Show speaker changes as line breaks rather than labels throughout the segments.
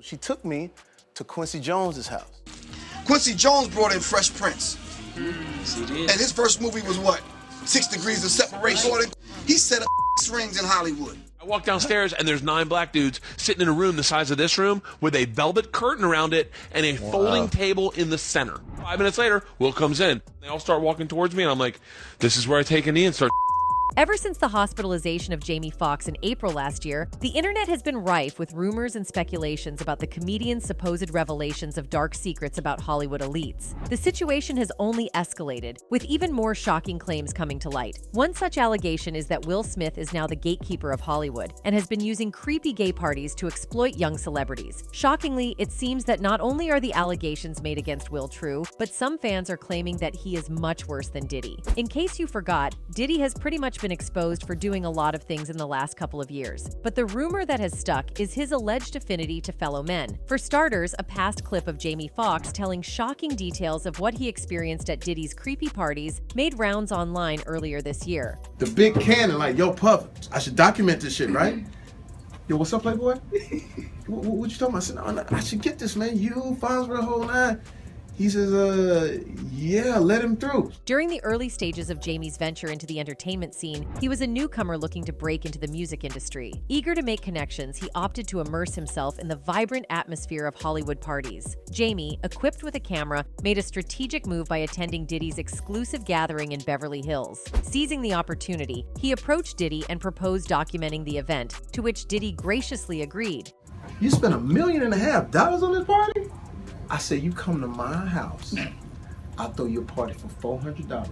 She took me to Quincy Jones' house.
Quincy Jones brought in Fresh Prince.
He did.
And his first movie was what? 6 Degrees of Separation. He set up rings in Hollywood.
I walk downstairs and there's 9 black dudes sitting in a room the size of this room with a velvet curtain around it and a folding table in the center. 5 minutes later, Will comes in. They all start walking towards me and I'm like, this is where I take a knee and start.
Ever since the hospitalization of Jamie Foxx in April last year, the internet has been rife with rumors and speculations about the comedian's supposed revelations of dark secrets about Hollywood elites. The situation has only escalated, with even more shocking claims coming to light. One such allegation is that Will Smith is now the gatekeeper of Hollywood and has been using creepy gay parties to exploit young celebrities. Shockingly, it seems that not only are the allegations made against Will true, but some fans are claiming that he is much worse than Diddy. In case you forgot, Diddy has pretty much been exposed for doing a lot of things in the last couple of years. But the rumor that has stuck is his alleged affinity to fellow men. For starters, a past clip of Jamie Foxx telling shocking details of what he experienced at Diddy's creepy parties made rounds online earlier this year.
The big cannon, like, yo, Puff, I should document this shit, right? Yo, what's up, Playboy? what you talking about? I said, no, I should get this, man. You, Fonzra, whole nine. He says, yeah, let him through.
During the early stages of Jamie's venture into the entertainment scene, he was a newcomer looking to break into the music industry. Eager to make connections, he opted to immerse himself in the vibrant atmosphere of Hollywood parties. Jamie, equipped with a camera, made a strategic move by attending Diddy's exclusive gathering in Beverly Hills. Seizing the opportunity, he approached Diddy and proposed documenting the event, to which Diddy graciously agreed.
You spent $1.5 million on this party? I said, you come to my house, I'll throw you a party for $400,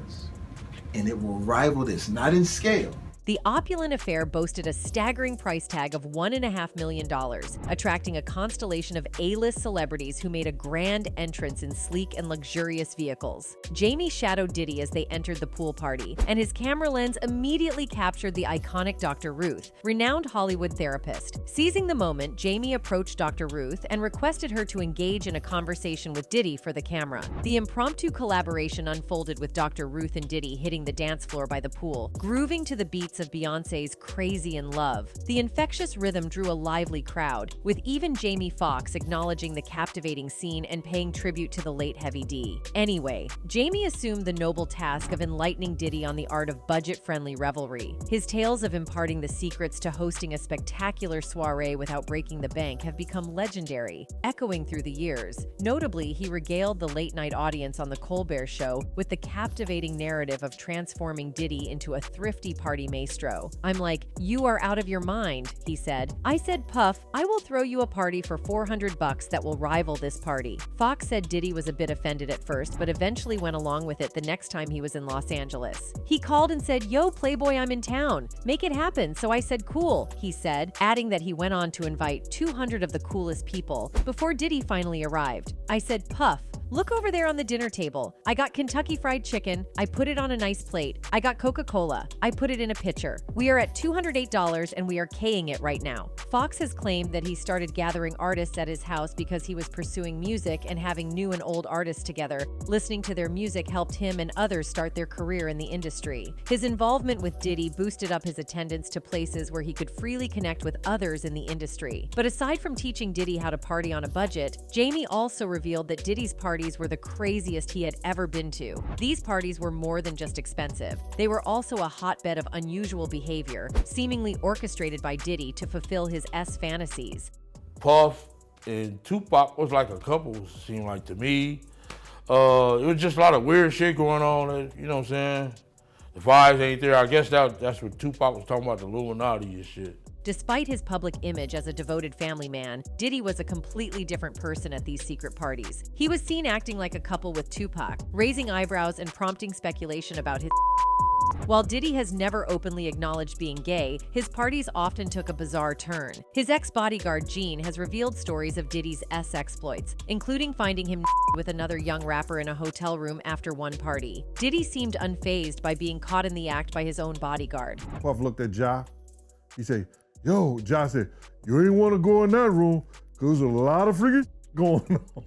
and it will rival this, not in scale.
The opulent affair boasted a staggering price tag of $1.5 million, attracting a constellation of A-list celebrities who made a grand entrance in sleek and luxurious vehicles. Jamie shadowed Diddy as they entered the pool party, and his camera lens immediately captured the iconic Dr. Ruth, renowned Hollywood therapist. Seizing the moment, Jamie approached Dr. Ruth and requested her to engage in a conversation with Diddy for the camera. The impromptu collaboration unfolded with Dr. Ruth and Diddy hitting the dance floor by the pool, grooving to the beats of Beyoncé's Crazy in Love. The infectious rhythm drew a lively crowd, with even Jamie Foxx acknowledging the captivating scene and paying tribute to the late Heavy D. Anyway, Jamie assumed the noble task of enlightening Diddy on the art of budget-friendly revelry. His tales of imparting the secrets to hosting a spectacular soiree without breaking the bank have become legendary, echoing through the years. Notably, he regaled the late-night audience on The Colbert Show with the captivating narrative of transforming Diddy into a thrifty party maestro. I'm like, you are out of your mind, he said. I said, Puff, I will throw you a party for $400 that will rival this party. Foxx said Diddy was a bit offended at first, but eventually went along with it the next time he was in Los Angeles. He called and said, yo, Playboy, I'm in town. Make it happen. So I said, cool, he said, adding that he went on to invite 200 of the coolest people before Diddy finally arrived. I said, Puff, look over there on the dinner table. I got Kentucky Fried Chicken. I put it on a nice plate. I got Coca-Cola. I put it in a pitcher. We are at $208 and we are K-ing it right now. Foxx has claimed that he started gathering artists at his house because he was pursuing music and having new and old artists together. Listening to their music helped him and others start their career in the industry. His involvement with Diddy boosted up his attendance to places where he could freely connect with others in the industry. But aside from teaching Diddy how to party on a budget, Jamie also revealed that Diddy's parties were the craziest he had ever been to. These parties were more than just expensive. They were also a hotbed of unusual behavior, seemingly orchestrated by Diddy to fulfill his fantasies.
Puff and Tupac was like a couple, seemed like to me. It was just a lot of weird shit going on, you know what I'm saying? The vibes ain't there. I guess that's what Tupac was talking about, the Illuminati and shit.
Despite his public image as a devoted family man, Diddy was a completely different person at these secret parties. He was seen acting like a couple with Tupac, raising eyebrows and prompting speculation about his. While Diddy has never openly acknowledged being gay, his parties often took a bizarre turn. His ex-bodyguard Gene has revealed stories of Diddy's exploits, including finding him with another young rapper in a hotel room after one party. Diddy seemed unfazed by being caught in the act by his own bodyguard.
Puff looked at Ja. He said, yo, Ja said, you ain't want to go in that room because there's a lot of freaking going on.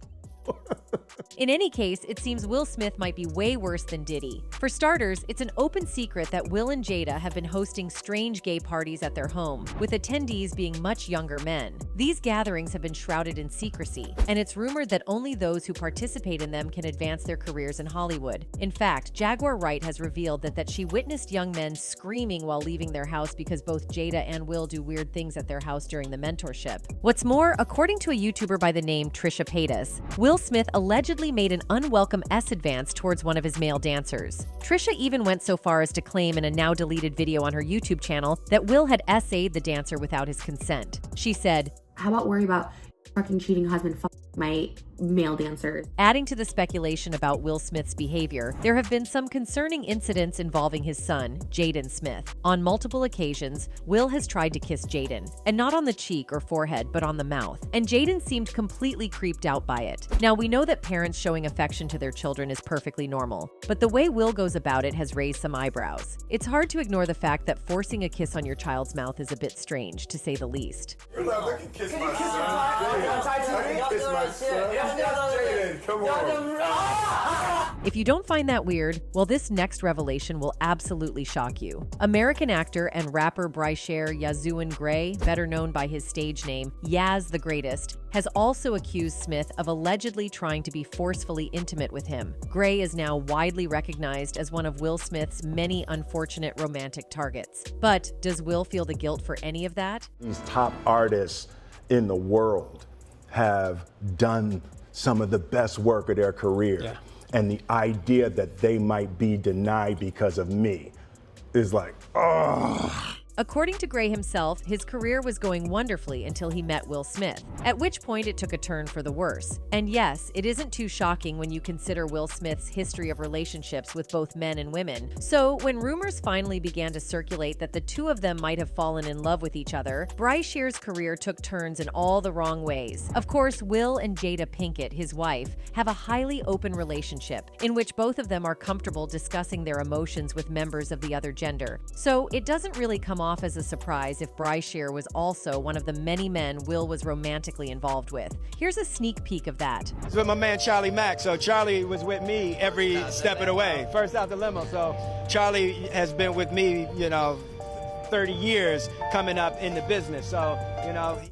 In any case, it seems Will Smith might be way worse than Diddy. For starters, it's an open secret that Will and Jada have been hosting strange gay parties at their home, with attendees being much younger men. These gatherings have been shrouded in secrecy, and it's rumored that only those who participate in them can advance their careers in Hollywood. In fact, Jaguar Wright has revealed that she witnessed young men screaming while leaving their house because both Jada and Will do weird things at their house during the mentorship. What's more, according to a YouTuber by the name Trisha Paytas, Will Smith allegedly made an unwelcome S-advance towards one of his male dancers. Trisha even went so far as to claim in a now-deleted video on her YouTube channel that Will had SA'd the dancer without his consent. She said,
"How about worry about fucking cheating husband my male dancers?"
Adding to the speculation about Will Smith's behavior, there have been some concerning incidents involving his son, Jaden Smith. On multiple occasions, Will has tried to kiss Jaden, and not on the cheek or forehead, but on the mouth, and Jaden seemed completely creeped out by it. Now, we know that parents showing affection to their children is perfectly normal, but the way Will goes about it has raised some eyebrows. It's hard to ignore the fact that forcing a kiss on your child's mouth is a bit strange, to say the least.
Come on.
If you don't find that weird, well, this next revelation will absolutely shock you. American actor and rapper Kreischer Yazzuan Gray, better known by his stage name Yaz the Greatest, has also accused Smith of allegedly trying to be forcefully intimate with him. Gray is now widely recognized as one of Will Smith's many unfortunate romantic targets. But does Will feel the guilt for any of that?
These top artists in the world have done some of the best work of their career.
Yeah.
And the idea that they might be denied because of me is like, oh.
According to Gray himself, his career was going wonderfully until he met Will Smith, at which point it took a turn for the worse. And yes, it isn't too shocking when you consider Will Smith's history of relationships with both men and women. So, when rumors finally began to circulate that the two of them might have fallen in love with each other, Kreischer's career took turns in all the wrong ways. Of course, Will and Jada Pinkett, his wife, have a highly open relationship, in which both of them are comfortable discussing their emotions with members of the other gender. So, it doesn't really come off as a surprise if Kreischer was also one of the many men Will was romantically involved with. Here's a sneak peek of that.
It's with my man Charlie Mack. So Charlie was with me every step of the way. First out the limo. So Charlie has been with me, 30 years coming up in the business. So,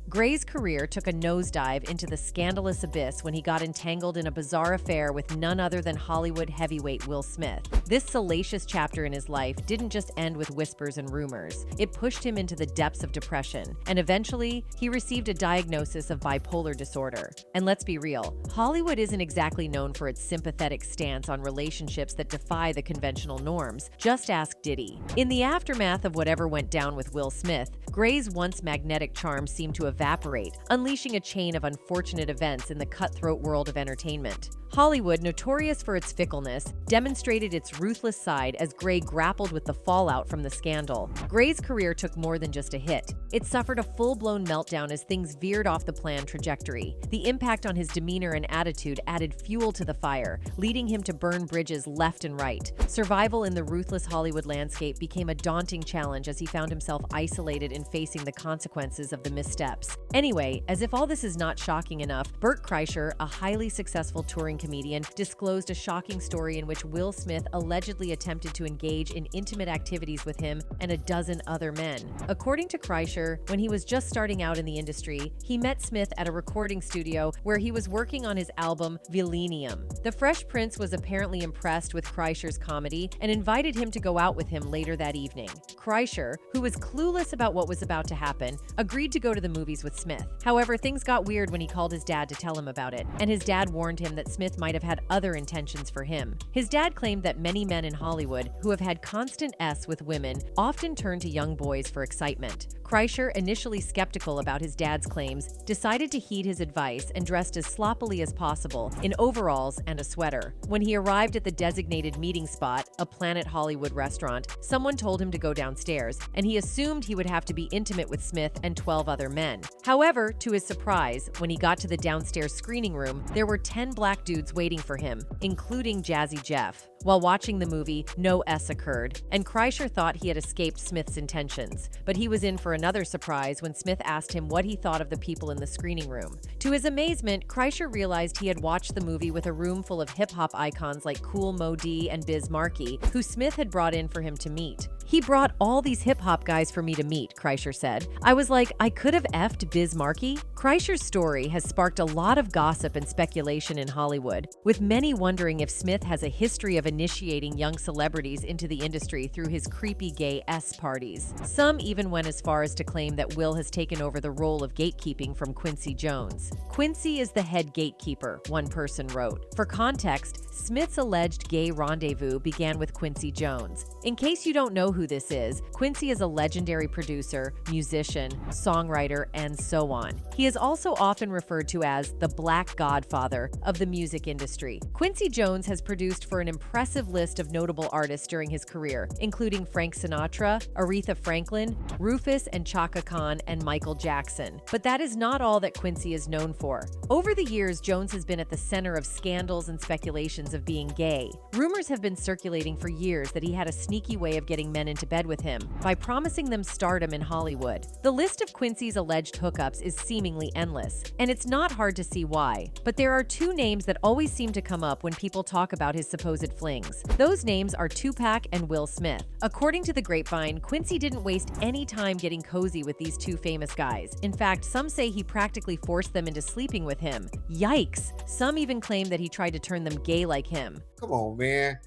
Gray's career took a nosedive into the scandalous abyss when he got entangled in a bizarre affair with none other than Hollywood heavyweight Will Smith. This salacious chapter in his life didn't just end with whispers and rumors. It pushed him into the depths of depression, and eventually, he received a diagnosis of bipolar disorder. And let's be real, Hollywood isn't exactly known for its sympathetic stance on relationships that defy the conventional norms. Just ask Diddy. In the aftermath of whatever went down with Will Smith, Gray's once magnetic charm seemed to evaporate, unleashing a chain of unfortunate events in the cutthroat world of entertainment. Hollywood, notorious for its fickleness, demonstrated its ruthless side as Gray grappled with the fallout from the scandal. Gray's career took more than just a hit. It suffered a full-blown meltdown as things veered off the planned trajectory. The impact on his demeanor and attitude added fuel to the fire, leading him to burn bridges left and right. Survival in the ruthless Hollywood landscape became a daunting challenge as he found himself isolated in facing the consequences of the missteps. Anyway, as if all this is not shocking enough, Bert Kreischer, a highly successful touring comedian, disclosed a shocking story in which Will Smith allegedly attempted to engage in intimate activities with him and a dozen other men. According to Kreischer, when he was just starting out in the industry, he met Smith at a recording studio where he was working on his album Villainium. The Fresh Prince was apparently impressed with Kreischer's comedy and invited him to go out with him later that evening. Kreischer, who was clueless about what was about to happen, agreed to go to the movies with Smith. However, things got weird when he called his dad to tell him about it, and his dad warned him that Smith might have had other intentions for him. His dad claimed that many men in Hollywood who have had constant S with women often turn to young boys for excitement. Kreischer, initially skeptical about his dad's claims, decided to heed his advice and dressed as sloppily as possible in overalls and a sweater. When he arrived at the designated meeting spot, a Planet Hollywood restaurant, someone told him to go downstairs, and he assumed he would have to be intimate with Smith and 12 other men. However, to his surprise, when he got to the downstairs screening room, there were 10 black dudes waiting for him, including Jazzy Jeff. While watching the movie, no S occurred, and Kreischer thought he had escaped Smith's intentions. But he was in for another surprise when Smith asked him what he thought of the people in the screening room. To his amazement, Kreischer realized he had watched the movie with a room full of hip-hop icons like Kool Moe Dee and Biz Markie, who Smith had brought in for him to meet. He brought all these hip-hop guys for me to meet, Kreischer said. I was like, I could have effed Biz Markie? Kreischer's story has sparked a lot of gossip and speculation in Hollywood, with many wondering if Smith has a history of initiating young celebrities into the industry through his creepy gay parties. Some even went as far as to claim that Will has taken over the role of gatekeeping from Quincy Jones. Quincy is the head gatekeeper, one person wrote. For context, Smith's alleged gay rendezvous began with Quincy Jones. In case you don't know who this is, Quincy is a legendary producer, musician, songwriter, and so on. He is also often referred to as the Black Godfather of the music industry. Quincy Jones has produced for an impressive list of notable artists during his career, including Frank Sinatra, Aretha Franklin, Rufus and Chaka Khan, and Michael Jackson. But that is not all that Quincy is known for. Over the years, Jones has been at the center of scandals and speculations of being gay. Rumors have been circulating for years that he had a sneaky way of getting men into bed with him by promising them stardom in Hollywood. The list of Quincy's alleged hookups is seemingly endless, and it's not hard to see why. But there are two names that always seem to come up when people talk about his supposed flings. Those names are Tupac and Will Smith. According to the grapevine, Quincy didn't waste any time getting cozy with these two famous guys. In fact, some say he practically forced them into sleeping with him. Yikes! Some even claim that he tried to turn them gay like him.
Come on, man.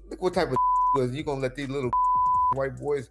Look what type of was you gonna let these little white boys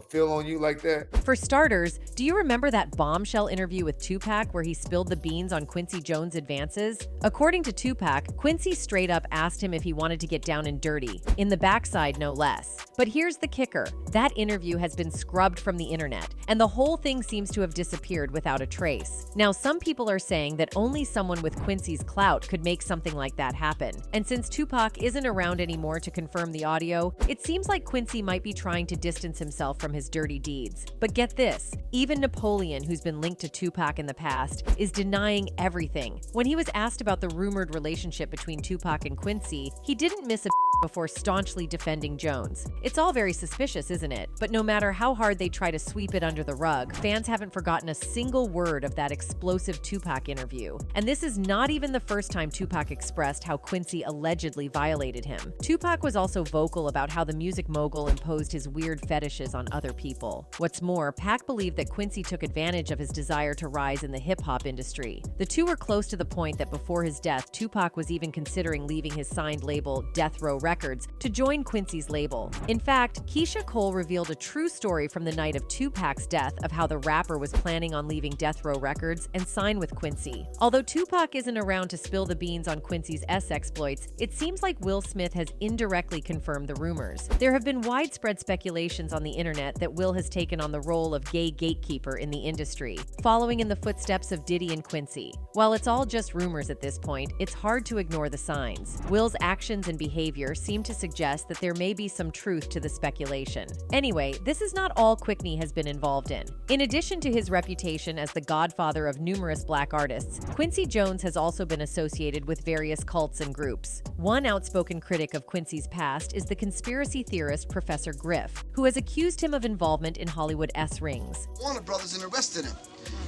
feel on you like that?
For starters, do you remember that bombshell interview with Tupac where he spilled the beans on Quincy Jones' advances? According to Tupac, Quincy straight up asked him if he wanted to get down and dirty, in the backside no less. But here's the kicker. That interview has been scrubbed from the internet, and the whole thing seems to have disappeared without a trace. Now, some people are saying that only someone with Quincy's clout could make something like that happen. And since Tupac isn't around anymore to confirm the audio, it seems like Quincy might be trying to distance himself from his dirty deeds. But get this, even Napoleon, who's been linked to Tupac in the past, is denying everything. When he was asked about the rumored relationship between Tupac and Quincy, he didn't miss a before staunchly defending Jones. It's all very suspicious, isn't it? But no matter how hard they try to sweep it under the rug, fans haven't forgotten a single word of that explosive Tupac interview. And this is not even the first time Tupac expressed how Quincy allegedly violated him. Tupac was also vocal about how the music mogul imposed his weird fetishes on other people. What's more, Pac believed that Quincy took advantage of his desire to rise in the hip-hop industry. The two were close to the point that before his death, Tupac was even considering leaving his signed label, Death Row Records, to join Quincy's label. In fact, Keisha Cole revealed a true story from the night of Tupac's death of how the rapper was planning on leaving Death Row Records and sign with Quincy. Although Tupac isn't around to spill the beans on Quincy's exploits, it seems like Will Smith has indirectly confirmed the rumors. There have been widespread speculations on the internet that Will has taken on the role of gay gatekeeper in the industry, following in the footsteps of Diddy and Quincy. While it's all just rumors at this point, it's hard to ignore the signs. Will's actions and behavior seem to suggest that there may be some truth to the speculation. Anyway, this is not all Quickney has been involved in. In addition to his reputation as the godfather of numerous black artists, Quincy Jones has also been associated with various cults and groups. One outspoken critic of Quincy's past is the conspiracy theorist Professor Griff, who has accused him of involvement in Hollywood rings.
Warner Brothers and arrested him.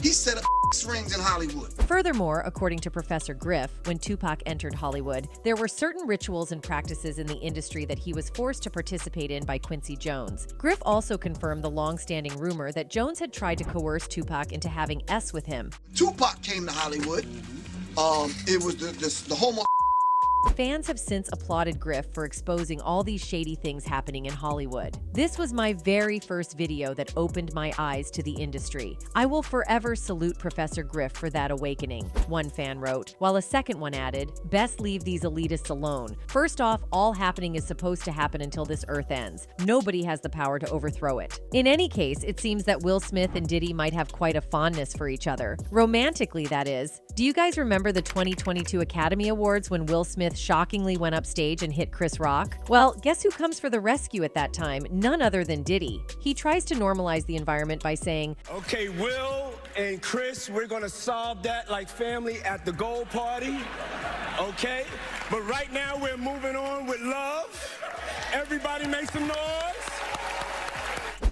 He set up rings in Hollywood.
Furthermore, according to Professor Griff, when Tupac entered Hollywood, there were certain rituals and practices in the industry that he was forced to participate in by Quincy Jones. Griff also confirmed the long-standing rumor that Jones had tried to coerce Tupac into having with him.
Tupac came to Hollywood. It was the homo.
Fans have since applauded Griff for exposing all these shady things happening in Hollywood. This was my very first video that opened my eyes to the industry. I will forever salute Professor Griff for that awakening, one fan wrote, while a second one added, best leave these elitists alone. First off, all happening is supposed to happen until this earth ends. Nobody has the power to overthrow it. In any case, it seems that Will Smith and Diddy might have quite a fondness for each other. Romantically, that is. Do you guys remember the 2022 Academy Awards when Will Smith shockingly went upstage and hit Chris Rock? Well, guess who comes for the rescue at that time? None other than Diddy. He tries to normalize the environment by saying,
okay, Will and Chris, we're gonna solve that like family at the gold party, okay? But right now we're moving on with love. Everybody make some noise.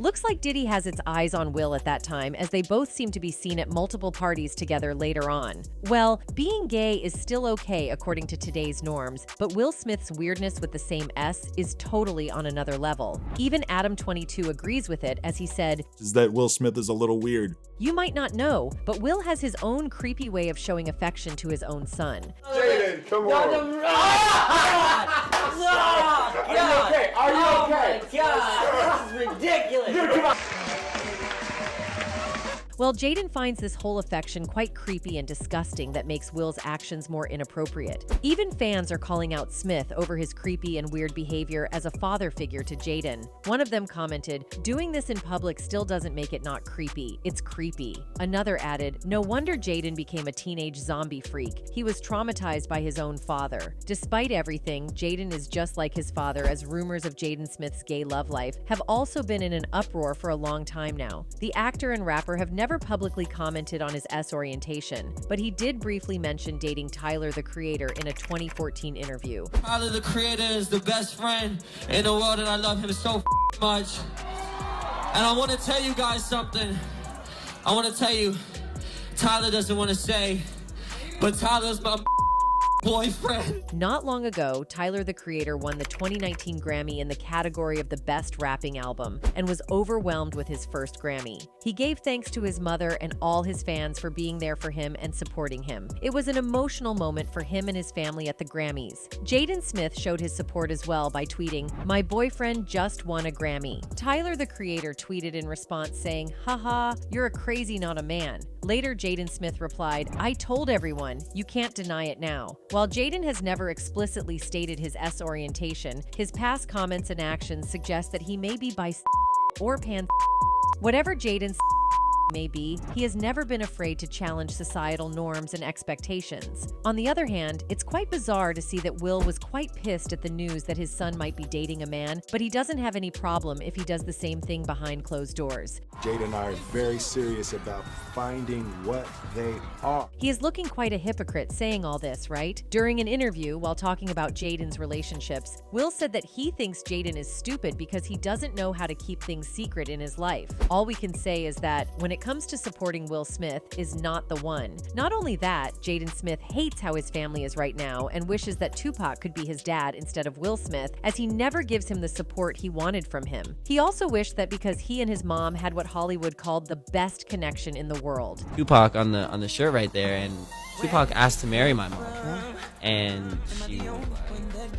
Looks like Diddy has its eyes on Will at that time, as they both seem to be seen at multiple parties together later on. Well, being gay is still okay according to today's norms, but Will Smith's weirdness with the same S is totally on another level. Even Adam22 agrees with it, as he said,
"Is that Will Smith is a little weird."
"You might not know, but Will has his own creepy way of showing affection to his own son."
Jaden, come on.
Are you okay? Are you okay? Oh my God, this is ridiculous.
Well, Jaden finds this whole affection quite creepy and disgusting that makes Will's actions more inappropriate. Even fans are calling out Smith over his creepy and weird behavior as a father figure to Jaden. One of them commented, "Doing this in public still doesn't make it not creepy. It's creepy." Another added, "No wonder Jaden became a teenage zombie freak. He was traumatized by his own father." Despite everything, Jaden is just like his father, as rumors of Jaden Smith's gay love life have also been in an uproar for a long time now. The actor and rapper have never publicly commented on his S orientation, but he did briefly mention dating Tyler, the Creator, in a 2014 interview.
Tyler, the Creator, is the best friend in the world, and I love him so much. And I want to tell you guys something. I want to tell you, Tyler doesn't want to say, but Tyler's my boyfriend.
Not long ago, Tyler, the Creator, won the 2019 Grammy in the category of the Best Rapping Album and was overwhelmed with his first Grammy. He gave thanks to his mother and all his fans for being there for him and supporting him. It was an emotional moment for him and his family at the Grammys. Jaden Smith showed his support as well by tweeting, "My boyfriend just won a Grammy." Tyler, the Creator, tweeted in response saying, "Haha, you're a crazy, not a man." Later, Jaden Smith replied, "I told everyone, you can't deny it now." While Jaden has never explicitly stated his S orientation, his past comments and actions suggest that he may be bi or pan. Whatever Jaden's may be, he has never been afraid to challenge societal norms and expectations. On the other hand, it's quite bizarre to see that Will was quite pissed at the news that his son might be dating a man, but he doesn't have any problem if he does the same thing behind closed doors.
Jada and I are very serious about finding what they are.
He is looking quite a hypocrite saying all this, right? During an interview, while talking about Jaden's relationships, Will said that he thinks Jaden is stupid because he doesn't know how to keep things secret in his life. All we can say is that when it comes to supporting Will Smith is not the one. Not only that, Jaden Smith hates how his family is right now and wishes that Tupac could be his dad instead of Will Smith, as he never gives him the support he wanted from him. He also wished that because he and his mom had what Hollywood called the best connection in the world.
Tupac on the shirt right there, and Tupac asked to marry my mom, and she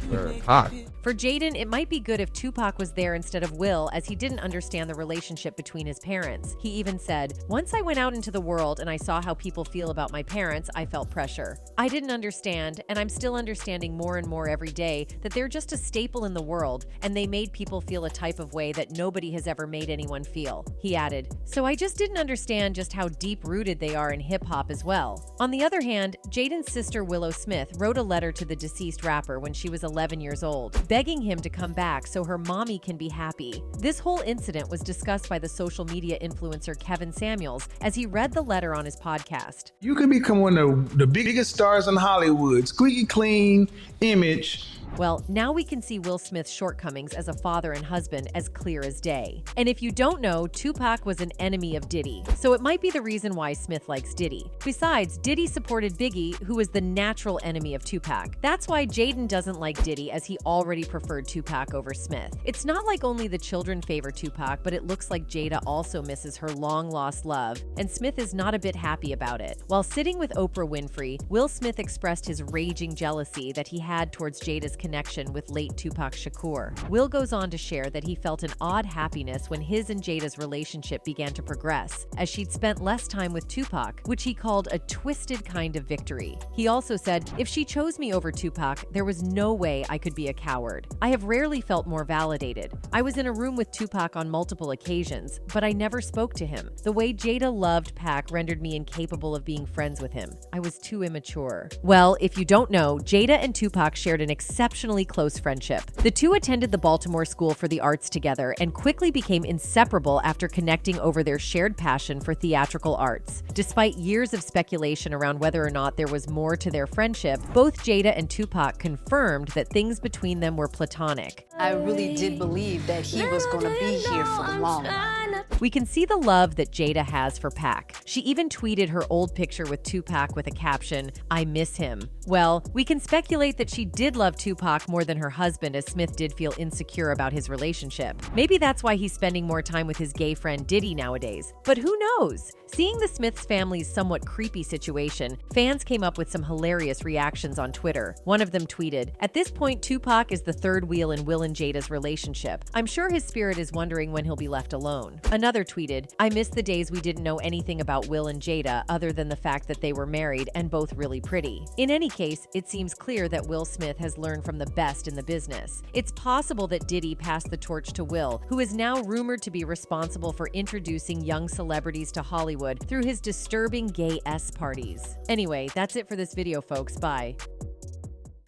for Pac.
For Jaden, it might be good if Tupac was there instead of Will, as he didn't understand the relationship between his parents. He even said, "Once I went out into the world and I saw how people feel about my parents, I felt pressure. I didn't understand, and I'm still understanding more and more every day, that they're just a staple in the world, and they made people feel a type of way that nobody has ever made anyone feel." He added, "So I just didn't understand just how deep-rooted they are in hip-hop as well." On the other hand, Jaden's sister Willow Smith wrote a letter to the deceased rapper when she was 11 years old, begging him to come back so her mommy can be happy. This whole incident was discussed by the social media influencer Kevin Samuels as he read the letter on his podcast.
"You can become one of the biggest stars in Hollywood, squeaky clean image."
Well, now we can see Will Smith's shortcomings as a father and husband as clear as day. And if you don't know, Tupac was an enemy of Diddy, so it might be the reason why Smith likes Diddy. Besides, Diddy supported Biggie, who was the natural enemy of Tupac. That's why Jaden doesn't like Diddy, as he already preferred Tupac over Smith. It's not like only the children favor Tupac, but it looks like Jada also misses her long-lost love, and Smith is not a bit happy about it. While sitting with Oprah Winfrey, Will Smith expressed his raging jealousy that he had towards Jada's connection with late Tupac Shakur. Will goes on to share that he felt an odd happiness when his and Jada's relationship began to progress, as she'd spent less time with Tupac, which he called a twisted kind of victory. He also said, "If she chose me over Tupac, there was no way I could be a coward. I have rarely felt more validated. I was in a room with Tupac on multiple occasions, but I never spoke to him. The way Jada loved Pac rendered me incapable of being friends with him. I was too immature." Well, if you don't know, Jada and Tupac shared an exceptional exceptionally close friendship. The two attended the Baltimore School for the Arts together and quickly became inseparable after connecting over their shared passion for theatrical arts. Despite years of speculation around whether or not there was more to their friendship, both Jada and Tupac confirmed that things between them were platonic.
I really did believe that he was going to be here for the long run.
We can see the love that Jada has for Pac. She even tweeted her old picture with Tupac with a caption, "I miss him." Well, we can speculate that she did love Tupac more than her husband, as Smith did feel insecure about his relationship. Maybe that's why he's spending more time with his gay friend Diddy nowadays. But who knows? Seeing the Smiths family's somewhat creepy situation, fans came up with some hilarious reactions on Twitter. One of them tweeted, "At this point, Tupac is the third wheel in Will and Jada's relationship. I'm sure his spirit is wondering when he'll be left alone." Another tweeted, "I miss the days we didn't know anything about Will and Jada other than the fact that they were married and both really pretty." In any case, it seems clear that Will Smith has learned from the best in the business. It's possible that Diddy passed the torch to Will, who is now rumored to be responsible for introducing young celebrities to Hollywood through his disturbing gay parties. Anyway, that's it for this video, folks. Bye.